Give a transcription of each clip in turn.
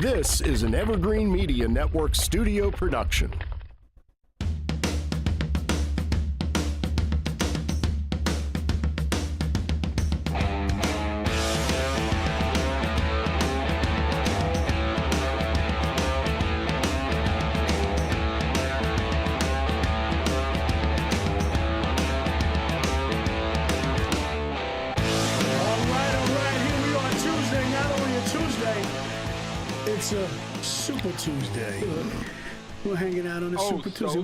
This is an Evergreen Media Network studio production. It's a Super Tuesday. We're hanging out on a Super Tuesday.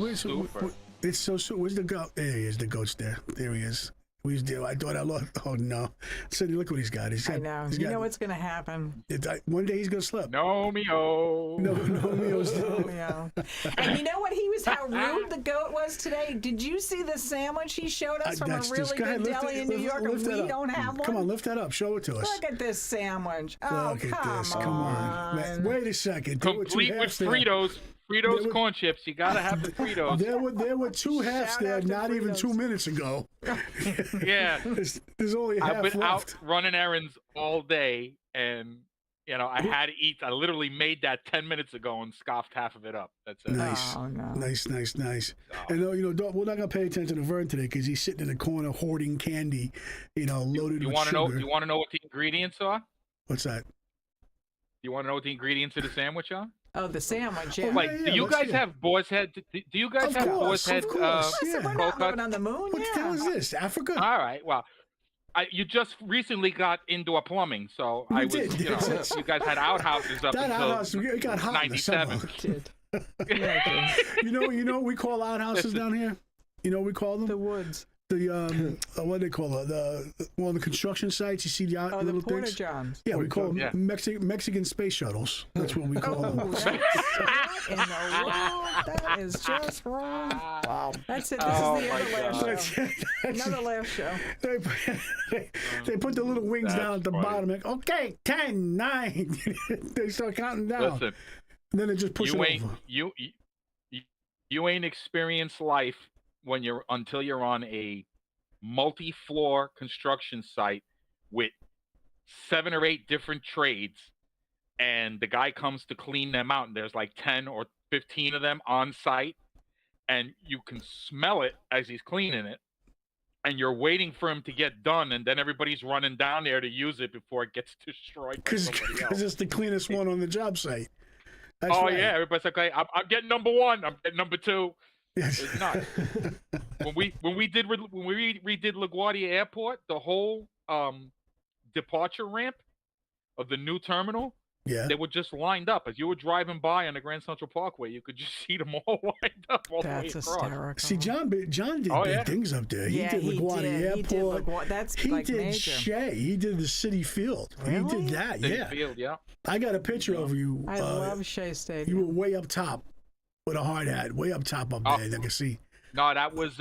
It's so super. Where's the goat? There he is. The goat's there. There he is. Where's there? I thought I lost. Oh no! So look what he's got. I know. You know what's gonna happen. One day he's gonna slip. No me-o. No me-o. And you know what? How rude the goat was today. Did you see the sandwich he showed us from a really good deli in New York? And we don't have one. Come on, lift that up. Show it to us. Look at this sandwich. Oh, look at this. Come on. Man, wait a second. Complete with Fritos. Fritos corn chips. You gotta have the Fritos. There were two halves there not even 2 minutes ago. Yeah. There's only half I've been left. out running errands all day, and I had to eat. I literally made that 10 minutes ago and scoffed half of it up. That's it. Nice. Oh, no. Nice. And we're not gonna pay attention to Vern today because he's sitting in the corner hoarding candy, loaded with sugar. You want to know what the ingredients are? What's that? You want to know what the ingredients of the sandwich are? Oh, the sandwich, yeah. Do you guys have boar's head? Do you guys have boar's head? Listen, we're not living on the moon. What the hell is this? Africa? All right. Well, you just recently got indoor plumbing, so You guys had outhouses up until it got hot 97. You know what we call outhouses down here? You know what we call them? The woods. The what do they call it? The construction sites. You see the little the porta things. johns. Yeah, we call them Mexican space shuttles. That's what we call them. What in the world? That is just wrong. Wow. That's it. This is the last show. Another last show. They put the little wings down at the bottom. Like, okay, 10, 9. They start counting down. Listen, and then they just push it over. You ain't experienced life until you're on a multi-floor construction site with 7 or 8 different trades, and the guy comes to clean them out, and there's like 10 or 15 of them on site, and you can smell it as he's cleaning it, and you're waiting for him to get done, and then everybody's running down there to use it before it gets destroyed. Because it's the cleanest one on the job site. That's right. Yeah, everybody's like, I'm getting number 1. I'm getting number 2. Yes. It's not. when we redid LaGuardia Airport, the whole departure ramp of the new terminal, they were just lined up as you were driving by on the Grand Central Parkway. You could just see them all lined up all the way across. Hysterical. See, John did big things up there. He did LaGuardia Airport. He did major. Shea. He did the City Field. Really? He did that. City Field, yeah. I got a picture of you. I love Shea Stadium. You were way up top with a hard hat, way up top up there. I can see. No, that was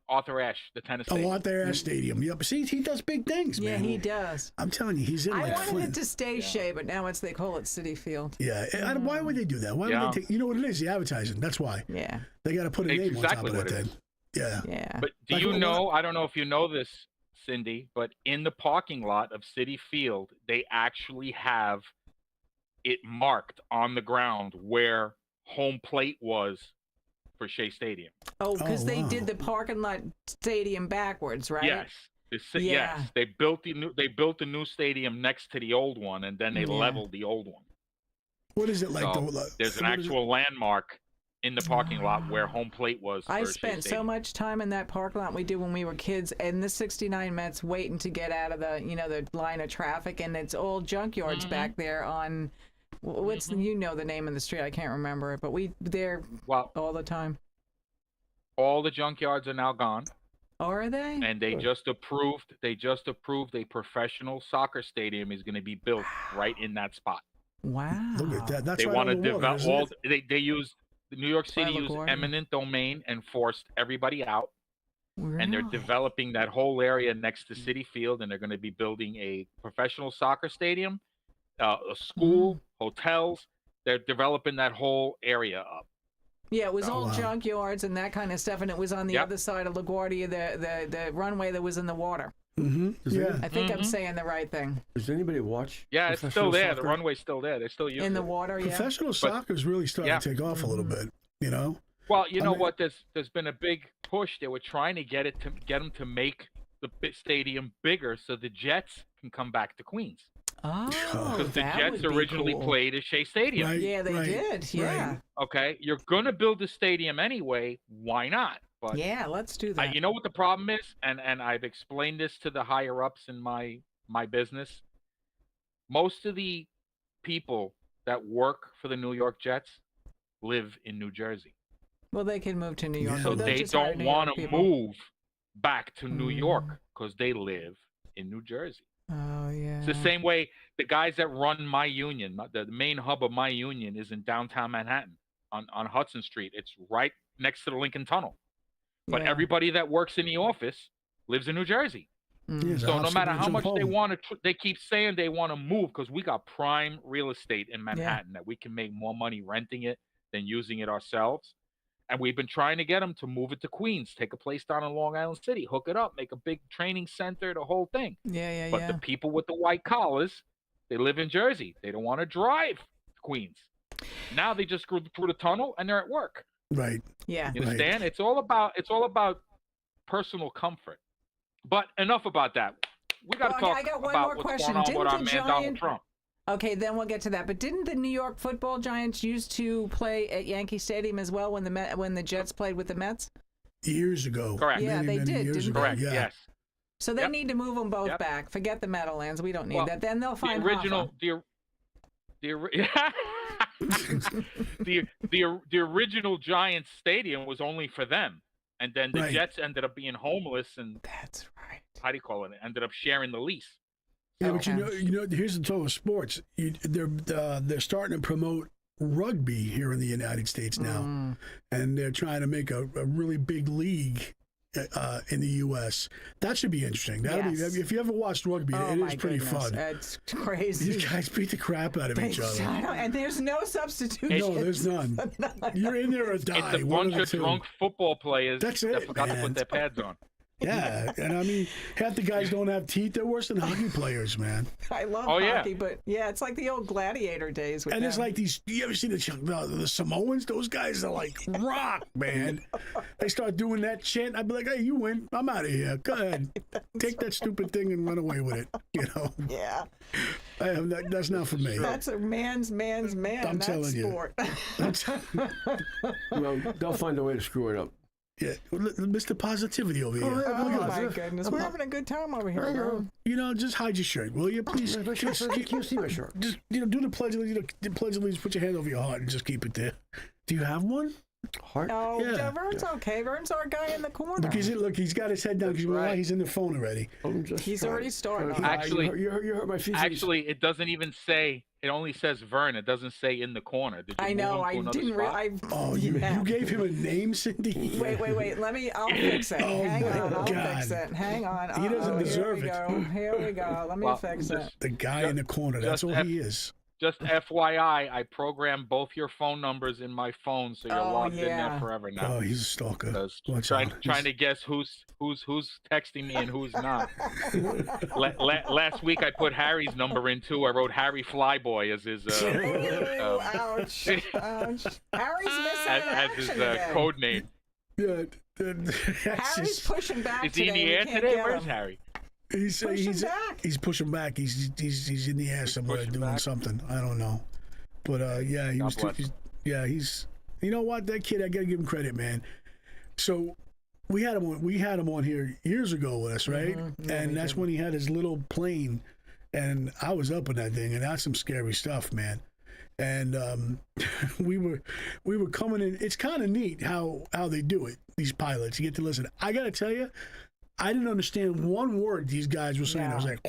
Arthur Ashe, the tennis stadium. Arthur Ashe Stadium. Yeah, but see, he does big things, man. Yeah, he does. I'm telling you, he's in like Flint. I wanted it to stay Shea, but now they call it City Field. Yeah. Why would they do that? Why would they take? You know what it is? The advertising. That's why. Yeah. They got to put a name on top of that then. Yeah. Yeah. But do you know? I don't know if you know this, Cindy, but in the parking lot of City Field, they actually have it marked on the ground where home plate was for Shea Stadium. Oh, because they did the parking lot stadium backwards, right? Yes. Yes. They built the new stadium next to the old one, and then they leveled the old one. What is it like? There's an actual landmark in the parking lot where home plate was. I spent so much time in that parking lot we did when we were kids, and the 69 Mets waiting to get out of the line of traffic, and it's all junkyards back there on. What's the name of the street? I can't remember it, but we there all the time. All the junkyards are now gone. Are they? And they just approved a professional soccer stadium is going to be built right in that spot. Wow. Look at that. That's they want to develop all. They use New York City used eminent domain and forced everybody out. Really? And they're developing that whole area next to City Field, and they're going to be building a professional soccer stadium, a school, hotels. They're developing that whole area up. Yeah, it was all junkyards and that kind of stuff, and it was on the other side of LaGuardia, the runway that was in the water. Yeah. I think I'm saying the right thing. Does anybody watch? Yeah, it's still professional there. The soccer? runway's still there. They still use In it. the water, yeah. Professional soccer's really starting to take off a little Mm-hmm. bit, you know? Well, you know mean- what? There's been a big push. They were trying to get them to make the stadium bigger so the Jets can come back to Queens. Oh, Because the that Jets would be originally cool. played at Shea Stadium. Right. Yeah, they right, did. Yeah. right. Okay, you're gonna build a stadium anyway. Why not? But Yeah, let's do that. you know what the problem is, and I've explained this to the higher ups in my business. Most of the people that work for the New York Jets live in New Jersey, Well, they can move to New York. Yeah. so Or they'll they just hire don't New York want to people. move back to New York Mm. because they live in New Jersey. Oh, yeah. It's the same way the guys that run my union, the main hub of my union is in downtown Manhattan on Hudson Street. It's right next to the Lincoln Tunnel. But Yeah. everybody that works in the office lives in New Jersey. Yeah, So no house matter to how jump much they home. want to, they keep saying they want to move because we got prime real estate in Manhattan that we can make more money renting it than using it ourselves. And we've been trying to get them to move it to Queens, take a place down in Long Island City, hook it up, make a big training center, the whole thing. Yeah, But the people with the white collars, they live in Jersey. They don't want to drive to Queens. Now they just go through the tunnel and they're at work. Right. Yeah. You Right. understand? It's all about personal comfort. But enough about that. We got to Well, talk I got one about more what's question. going on with our Didn't man the Donald Giant- Trump. Okay, then we'll get to that. But didn't the New York Football Giants used to play at Yankee Stadium as well when the Jets played with the Mets? Years ago. Correct. Yeah, many, they many did, years didn't ago. they? Correct. Yeah. Yes. So they Yep. need to move them both Yep. back. Forget the Meadowlands. We don't need Well, that. Then they'll The find original, Hoffa. the original Giants stadium was only for them, and then the Right. Jets ended up being homeless, and That's right. how do you call it? Ended up sharing the lease. Yeah, but Okay. you know, here's the total sports. They're starting to promote rugby here in the United States now, Mm. and they're trying to make a really big league in the U.S. That should be interesting. That'll Yes. be if you ever watched rugby, Oh, it my is pretty goodness. fun. It's crazy. These guys beat the crap out of each other. And there's no substitution. No, there's none. You're in there or die. It's a one bunch the of two. drunk football players That's that it, forgot to man. put their pads on. Yeah, and I mean, half the guys don't have teeth. They're worse than hockey players, man. I love Oh, yeah. hockey, but yeah, it's like the old gladiator days. With And it's them. like these. You ever see the Samoans? Those guys are like rock, man. They start doing that chant. I'd be like, "Hey, you win. I'm out of here. Go ahead, take that stupid thing and run away with it." You know, yeah, that's not for me. that's a man's man. I'm that telling you. sport. Well, they'll find a way to screw it up. Yeah, Mr. Positivity over here. Oh Look at my this. goodness, we're having a good time over here, I bro. know. You know, just hide your shirt, will you, please? My shirt, you can't see my shirt. Just do the pledge of allegiance. The pledge of allegiance. Put your hand over your heart and just keep it there. Do you have one? Heart? No, Yeah. Vern's okay. Vern's our guy in the corner. Look, he's got his head down because right. he's in the phone already. I'm just He's trying- already starting trying to- on it. Actually- you hurt my feelings. Actually, it doesn't even say. It only says Vern. It doesn't say in the corner. Did you I move know. him to I another didn't. spot? Oh, yeah. you gave him a name, Cindy? Wait. I'll fix it. Oh, Hang my on. I'll God. fix it. Hang on. He doesn't deserve here it. We go. Here we go. Let me Well, fix it. The guy in the corner. That's just all he is. Just FYI, I programmed both your phone numbers in my phone, so you're Oh, logged in yeah. there forever now. Oh, he's a stalker. Because Watch trying out. to guess who's texting me and who's not. Last week I put Harry's number in too. I wrote Harry Flyboy as his Ooh, ouch. Ouch. Harry's missing in as his action today. code name. Yeah, that's Harry's just- pushing back Is he today. in the We air can't today? get Where's him. Harry? he's back. He's pushing back. He's in the air somewhere pushing doing back. something. I don't know, but yeah, he God was. bless him. He's. You know what? That kid, I gotta give him credit, man. So we had him on here years ago with us, right? Mm-hmm. Yeah, we and that's did. when he had his little plane, and I was up in that thing, and that's some scary stuff, man. And we were coming in. It's kind of neat how they do it. These pilots, you get to listen. I gotta tell you, I didn't understand one word these guys were saying. I was like,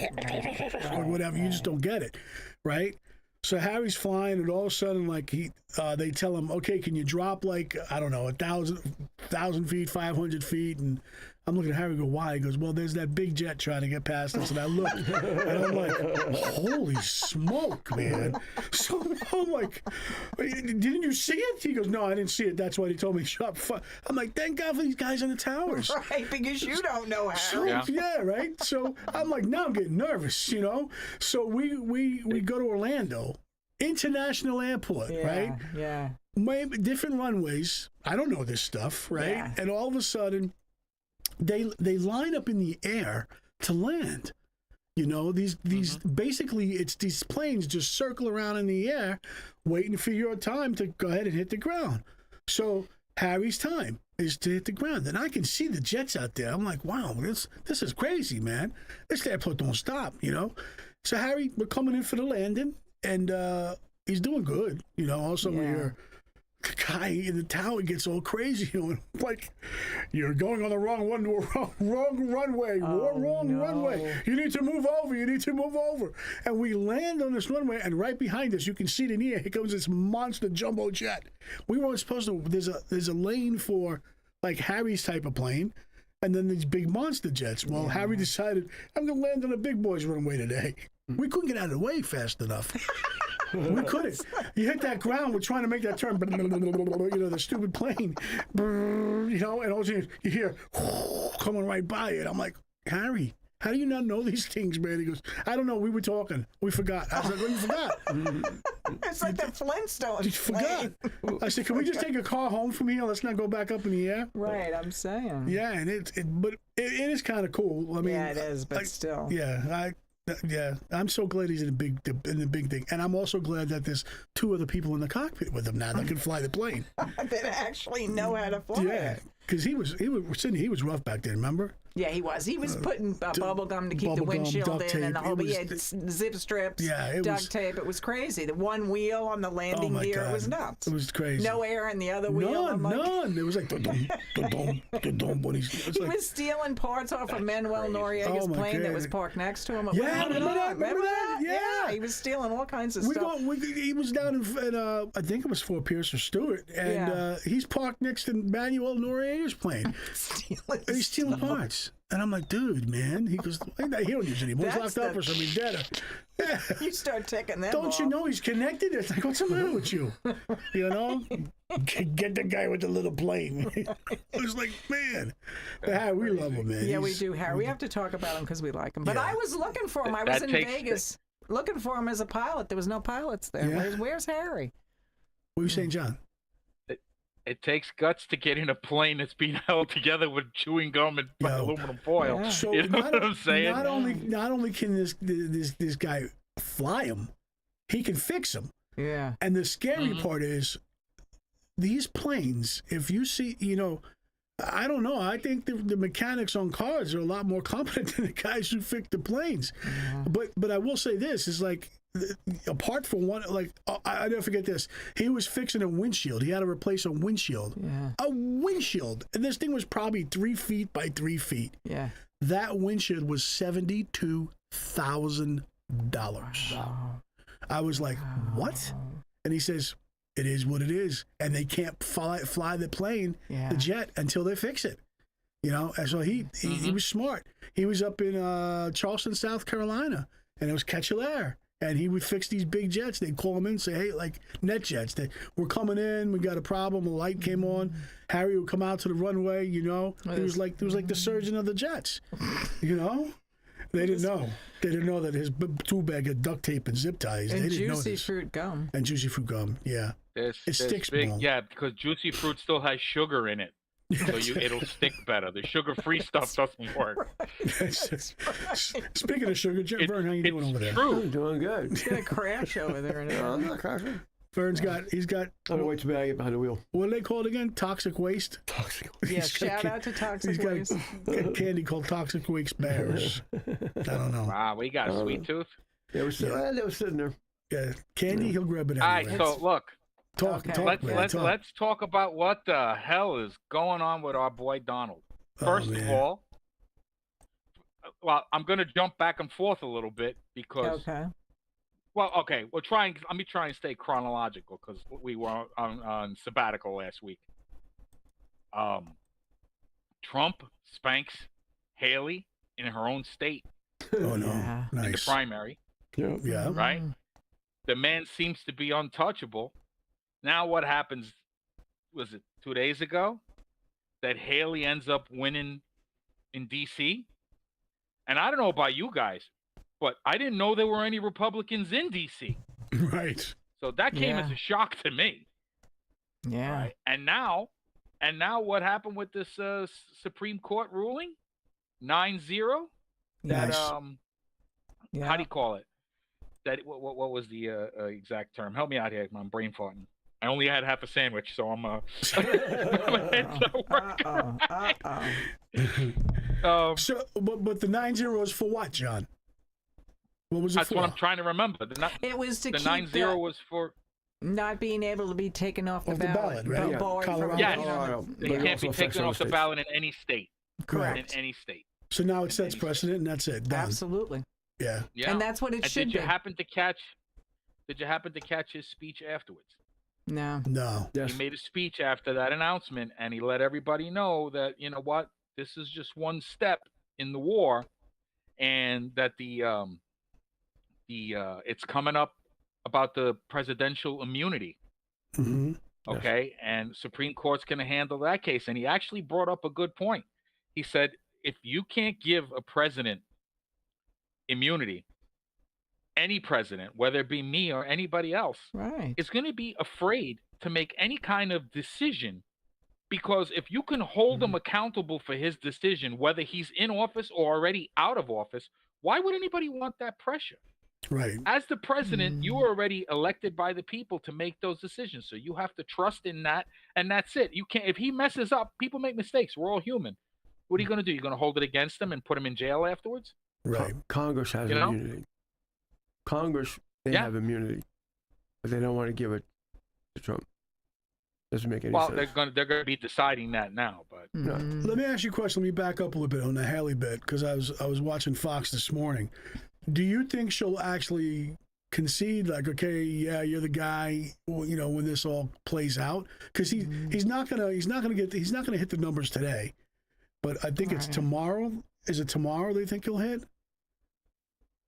or whatever. You just don't get it, right? So Harry's flying, and all of a sudden, like they tell him, okay, can you drop like I don't know 1,000 feet, 500 feet, and I'm looking at Harry. Go, why? He goes, well, there's that big jet trying to get past us, and I look, and I'm like, holy smoke, man! So I'm like, didn't you see it? He goes, no, I didn't see it. That's why he told me shut. I'm like, thank God for these guys in the towers. Right, because you don't know how. So, yeah, right. So I'm like, now I'm getting nervous, you know. So we go to Orlando International Airport, right? Yeah. Maybe different runways. I don't know this stuff, right? Yeah. And all of a sudden, they line up in the air to land. You know, these basically it's these planes just circle around in the air, waiting for your time to go ahead and hit the ground. So Harry's time is to hit the ground, and I can see the jets out there. I'm like, wow, this is crazy, man. This airport don't stop, you know. So Harry, we're coming in for the landing, and he's doing good, you know. Also, we hear the guy in the tower gets all crazy, you know, like, you're going on the wrong runway, wrong runway. You need to move over. And we land on this runway, and right behind us, you can see it in here. Here comes this monster jumbo jet. We weren't supposed to. There's a lane for like Harry's type of plane, and then these big monster jets. Well, Harry decided, I'm gonna land on a big boys runway today. We couldn't get out of the way fast enough. We couldn't. You hit that ground. We're trying to make that turn. You know, the stupid plane. You know, and all you hear coming right by it. I'm like, Harry, how do you not know these things, man? He goes, I don't know. We were talking. We forgot. I was like, oh, you forgot. It's like the Flintstones. You forgot. I said, can we just take a car home from here? Let's not go back up in the air. Right, I'm saying. Yeah, and but it is kind of cool. I mean, yeah, it is, but still. Yeah, I'm so glad he's in the big thing, and I'm also glad that there's two other people in the cockpit with him now that can fly the plane. That actually know how to fly. Yeah, because he was rough back then. Remember? Yeah, he was. He was putting bubble gum to keep the windshield in, and the whole. He had zip strips, duct tape. It was crazy. The one wheel on the landing gear, it was nuts. It was crazy. No air in the other wheel. None. It was like dum. He was stealing parts off of Manuel Noriega's plane that was parked next to him. Remember that? Yeah, he was stealing all kinds of stuff. He was down in I think it was Fort Pierce or Stewart, and he's parked next to Manuel Noriega's plane. He's stealing parts. And I'm like, dude, man. He goes, he don't use it anymore. He's locked up or something. He's dead. Yeah. You start ticking them Don't off. you know he's connected? It's like, what's the matter with you? You know? Get the guy with the little plane. It was like, man. But we love him, man. Yeah, we do, Harry. We have to talk about him because we like him. But I was looking for him. I was in Vegas looking for him as a pilot. There was no pilots there. Yeah. Where's Harry? What were you saying, John? It takes guts to get in a plane that's being held together with chewing gum and aluminum foil. Yeah. So you know what I'm saying? Not only can this guy fly him, he can fix them. Yeah. And the scary part is these planes. If you see, you know, I don't know. I think the mechanics on cars are a lot more competent than the guys who fix the planes. Yeah. But I will say this is like. Apart from one, like I never forget this. He was fixing a windshield. He had to replace a windshield. Yeah. A windshield, and this thing was probably 3 feet by 3 feet. Yeah. That windshield was $72,000. Wow. I was like, what? And he says, it is what it is, and they can't fly the plane, the jet, until they fix it. You know, and so he was smart. He was up in Charleston, South Carolina, and it was Ketchelaire. And he would fix these big jets. They'd call him in and say, hey, like net jets, we're coming in. We got a problem. A light came on. Harry would come out to the runway, you know. He was like the surgeon of the jets, you know. They didn't know. They didn't know that his tool bag had duct tape and zip ties. And they didn't know this. juicy fruit gum. And juicy fruit gum, yeah. It sticks big, more. yeah, because juicy fruit still has sugar in it. So it'll stick better. The sugar-free stuff doesn't work. Right. Speaking of sugar, Vern, how you doing over there? True. I'm doing good. He's gonna crash over there. No, I'm not crashing. Vern's he's got. I'm gonna wait till I get behind the wheel. What are they called again? Toxic waste. Toxic waste. Yeah, shout out to Toxic Waste. He's got candy called Toxic Waste Bears. I don't know. Wow, we got a sweet tooth. They were sitting there. Yeah, candy. He'll grab it. All Anyway. right, so look. Let's talk about what the hell is going on with our boy Donald. First of all, well, I'm going to jump back and forth a little bit because. Okay. Well, okay. Let me try and stay chronological because we were on sabbatical last week. Trump spanks Haley in her own state Oh no, Yeah. in the nice. primary, Yeah. Yeah, right? The man seems to be untouchable. Now what happens, was it 2 days ago, that Haley ends up winning in D.C.? And I don't know about you guys, but I didn't know there were any Republicans in D.C. right. So that came as Yeah. a shock to me. Yeah. Right? And now what happened with this Supreme Court ruling? 9-0? That Nice. Yeah. how do you call it? That what was the exact term? Help me out here. I'm brain farting. I only had half a sandwich, so I'm my head's not working. So, but the 9-0 is for what, John? What was it That's for? what I'm trying to remember. It was to The keep 9-0 was for not being able to be taken off the Off the ballot. ballot, right? Yeah. Barred from Colorado. Yes. voting on Colorado. the- they But it can't also be affects taken other off the states. ballot in any state. Correct. In any state. So now it sets any precedent, and that's it. Done. Absolutely. Yeah. Yeah. And that's what it And should did you be. happen to catch? Did you happen to catch his speech afterwards? No. No. Yes. He made a speech after that announcement, and he let everybody know that, you know what, this is just one step in the war, and that it's coming up about the presidential immunity. Hmm. Okay, and Supreme Court's going to handle that case. And he actually brought up a good point. He said, if you can't give a president immunity, any president, whether it be me or anybody else, Right. is going to be afraid to make any kind of decision, because if you can hold him accountable for his decision, whether he's in office or already out of office, why would anybody want that pressure? Right. As the president, you are already elected by the people to make those decisions. So you have to trust in that, and that's it. You can't, if he messes up, people make mistakes. We're all human. What are you going to do? You're going to hold it against him and put him in jail afterwards? Right. Congress has You know? immunity. Congress, they Yeah. have immunity, but they don't want to give it to Trump. Doesn't make any Well, sense. they're going to be deciding that now, but Mhm. Let me ask you a question. Let me back up a little bit on the Haley bit, because I was watching Fox this morning. Do you think she'll actually concede, like, okay, yeah, you're the guy, well, you know, when this all plays out? Because he's not gonna hit the numbers today, but I think it's Right. tomorrow. Is it tomorrow they think he'll hit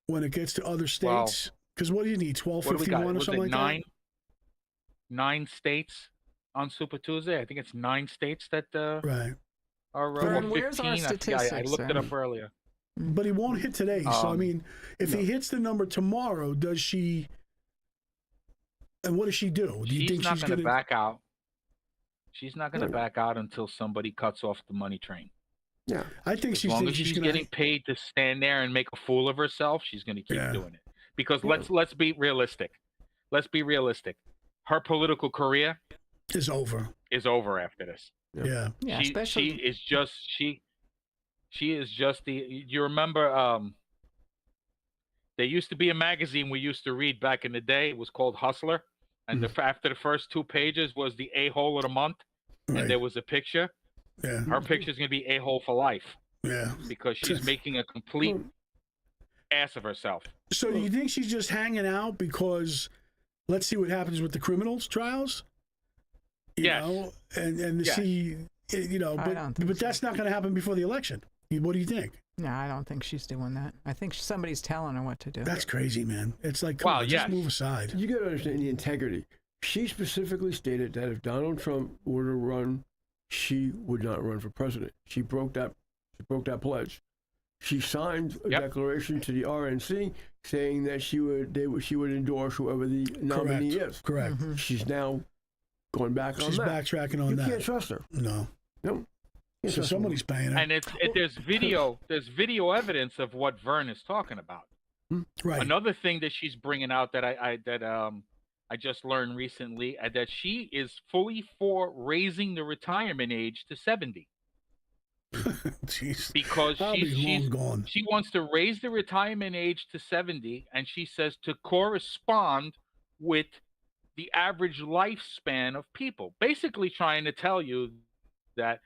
when it gets to other states? Because what do you need, what do we got? 1251 or Was something it like nine states on Super Tuesday? I think it's 9 states that that? Right. are Vern, or where's 15. our I forgot. I statistics, looked it sir? up earlier. But he won't hit today. So I Um, mean, if he hits the number tomorrow, does she? And what does she do? Do you She's think not she's going to gonna back out. She's not going to back out until somebody cuts off the money train. Yeah. I think As long as she's she's gonna. getting paid to stand there and make a fool of herself, she's going to keep Yeah. doing it. Because Yeah. let's be realistic. Let's be realistic. Her political career Is over. is over after this. Yeah. Yeah, she especially is just she is just the. You remember? There used to be a magazine we used to read back in the day. It was called Hustler, and after the first 2 pages was the a-hole of the month, Right. and there was a picture. Yeah. Her picture is going to be a-hole for life Yeah. because she's making a complete ass of herself. So do you think she's just hanging out because let's see what happens with the criminals trials? You Yes. know, and Yes. see, you know, I don't think but so. that's not going to happen before the election. What do you think? no, I don't think she's doing that. I think somebody's telling her what to do. That's crazy, man. It's like, come Well, on, yes. just move aside. You got to understand the integrity. She specifically stated that if Donald Trump were to run, she would not run for president. She broke that pledge. She signed a Yep. declaration to the RNC saying that she would endorse whoever the nominee is. Correct. She's now going back on She's that. backtracking on You that. can't trust her. No. No. Can't So trust somebody's paying her. And there's video evidence of what Vern is talking about. Right. Another thing that she's bringing out that I just learned recently, that she is fully for raising the retirement age to 70 Jeez. because I'll be long gone. she wants to raise the retirement age to 70, and she says to correspond with the average lifespan of people. Basically trying to tell you that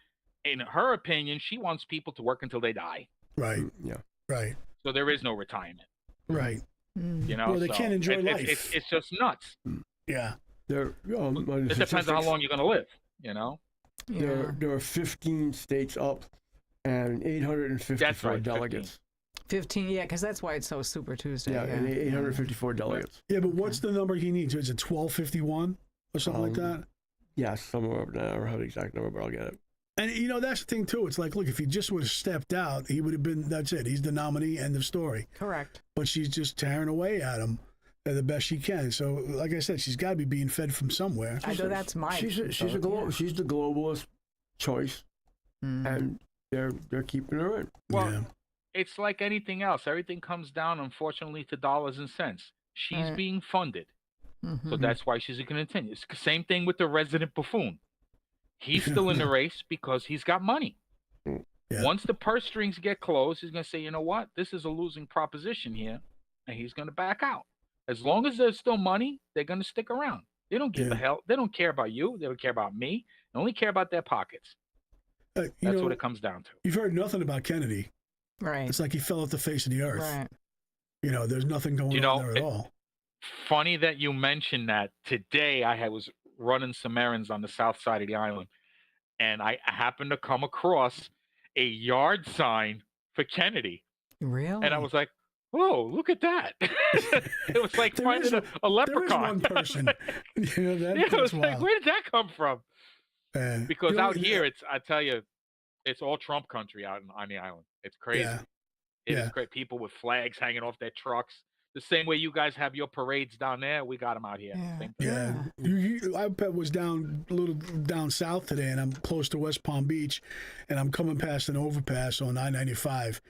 in her opinion, she wants people to work until they die. Right. Yeah. Right. So there is no retirement. Right. You know, Well, they so can't enjoy it's, life. It's just nuts. Yeah. There, It depends on how long you're going to live. You know. There are 15 states up and 854 That's right, delegates. 15, yeah, because that's why it's so Super Tuesday. Yeah, and 854 delegates. Yeah, but what's the number he needs? Is it 1251 or something like that? Yeah, somewhere over there. I don't have the exact number, but I'll get it. And, that's the thing, too. It's like, look, if he just would have stepped out, he would have been, that's it. He's the nominee, end of story. Correct. But she's just tearing away at him the best she can. So, like I said, she's got to be being fed from somewhere. I know that's my She's the globalist choice, and they're keeping her in. Well, it's like anything else. Everything comes down, unfortunately, to dollars and cents. She's being funded. So that's why she's going to continue. It's the same thing with the resident buffoon. He's still in the race because he's got money. Yeah. Once the purse strings get closed, he's going to say, you know what? This is a losing proposition here, and he's going to back out. As long as there's still money, they're going to stick around. They don't give a hell. They don't care about you. They don't care about me. They only care about their pockets. That's what it comes down to. You've heard nothing about Kennedy. Right. It's like he fell off the face of the earth. Right. There's nothing going on there at all. Funny that you mentioned that. Today I was running some errands on the south side of the island, and I happened to come across a yard sign for Kennedy. Really? And I was like, oh, look at that. It was like finding a leprechaun. There is one person. I was like, where did that come from? Because out here, I tell you, it's all Trump country out on the island. It's crazy. Yeah. It is great. People with flags hanging off their trucks. The same way you guys have your parades down there, we got them out here. I was down a little down south today, and I'm close to West Palm Beach, and I'm coming past an overpass on I-95,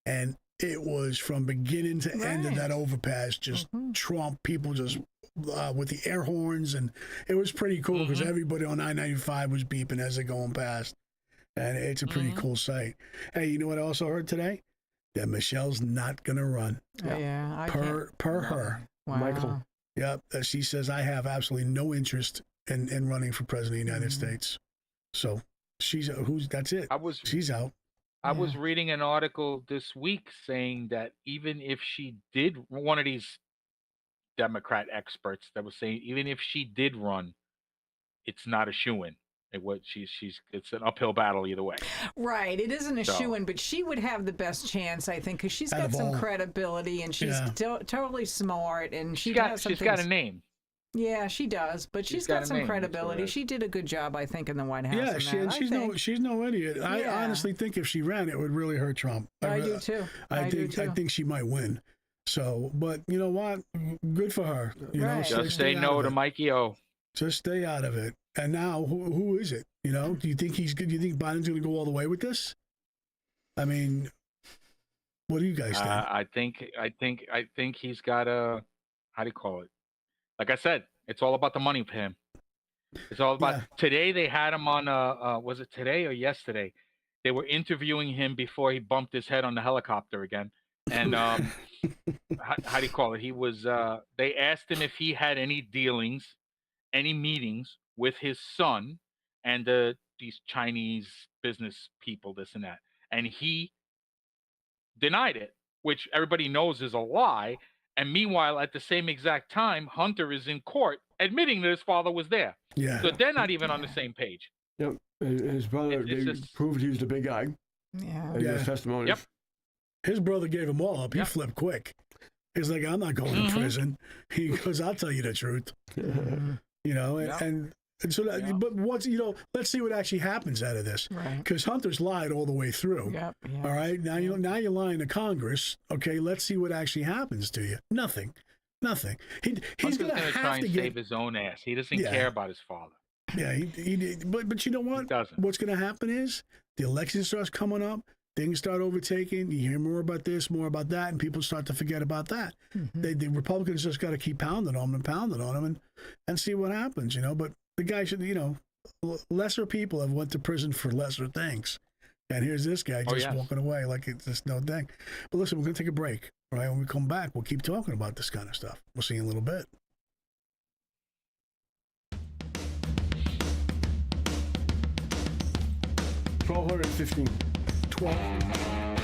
and it was from beginning to end of that overpass, just Trump, people just with the air horns, and it was pretty cool because everybody on I-95 was beeping as they're going past, and it's a pretty cool sight. Hey, you know what I also heard today? That Michelle's not going to run. Per her. Wow. Michael. Yep. She says, I have absolutely no interest in running for president of the United States. So that's it. She's out. I was reading an article this week saying that even if she did, one of these Democrat experts that was saying, even if she did run, it's not a shoo-in. It's an uphill battle either way. Right. It isn't a shoo-in, but she would have the best chance, I think, because she's got some credibility and she's totally smart, and she's got a name. Yeah, she does, but she's got some credibility. She did a good job, I think, in the White House. Yeah, she's no idiot. I honestly think if she ran, it would really hurt Trump. I do too. I think she might win. So, but you know what? Good for her. Just say no to Mikey O. Just stay out of it. And now, who is it? Do you think he's good? Do you think Biden's going to go all the way with this? I mean, what do you guys think? I think he's got a, how do you call it? Like I said, it's all about the money for him. It's all about. Today they had him on. Was it today or yesterday? They were interviewing him before he bumped his head on the helicopter again. And how do you call it? He was. They asked him if he had any dealings, any meetings with his son and these Chinese business people, this and that, and he denied it, which everybody knows is a lie. And meanwhile, at the same exact time, Hunter is in court admitting that his father was there. Yeah. So they're not even on the same page. Yep. His brother proved he was the big guy. Yeah. His testimony. Yep. His brother gave him all up. He flipped quick. He's like, I'm not going to prison. He goes, I'll tell you the truth. And so, but let's see what actually happens out of this. Right. Because Hunter's lied all the way through. Yep. All right. Now you're lying to Congress. Okay. Let's see what actually happens to you. Nothing. He's going to try and save his own ass. He doesn't care about his father. Yeah. But you know what? He doesn't. What's going to happen is the election starts coming up. Things start overtaking. You hear more about this, more about that, and people start to forget about that. The Republicans just got to keep pounding on them and see what happens. But the guy should, lesser people have went to prison for lesser things. And here's this guy just walking away like it's just no thing. But listen, we're going to take a break. All right, when we come back, we'll keep talking about this kind of stuff. We'll see you in a little bit. $1,215. 12.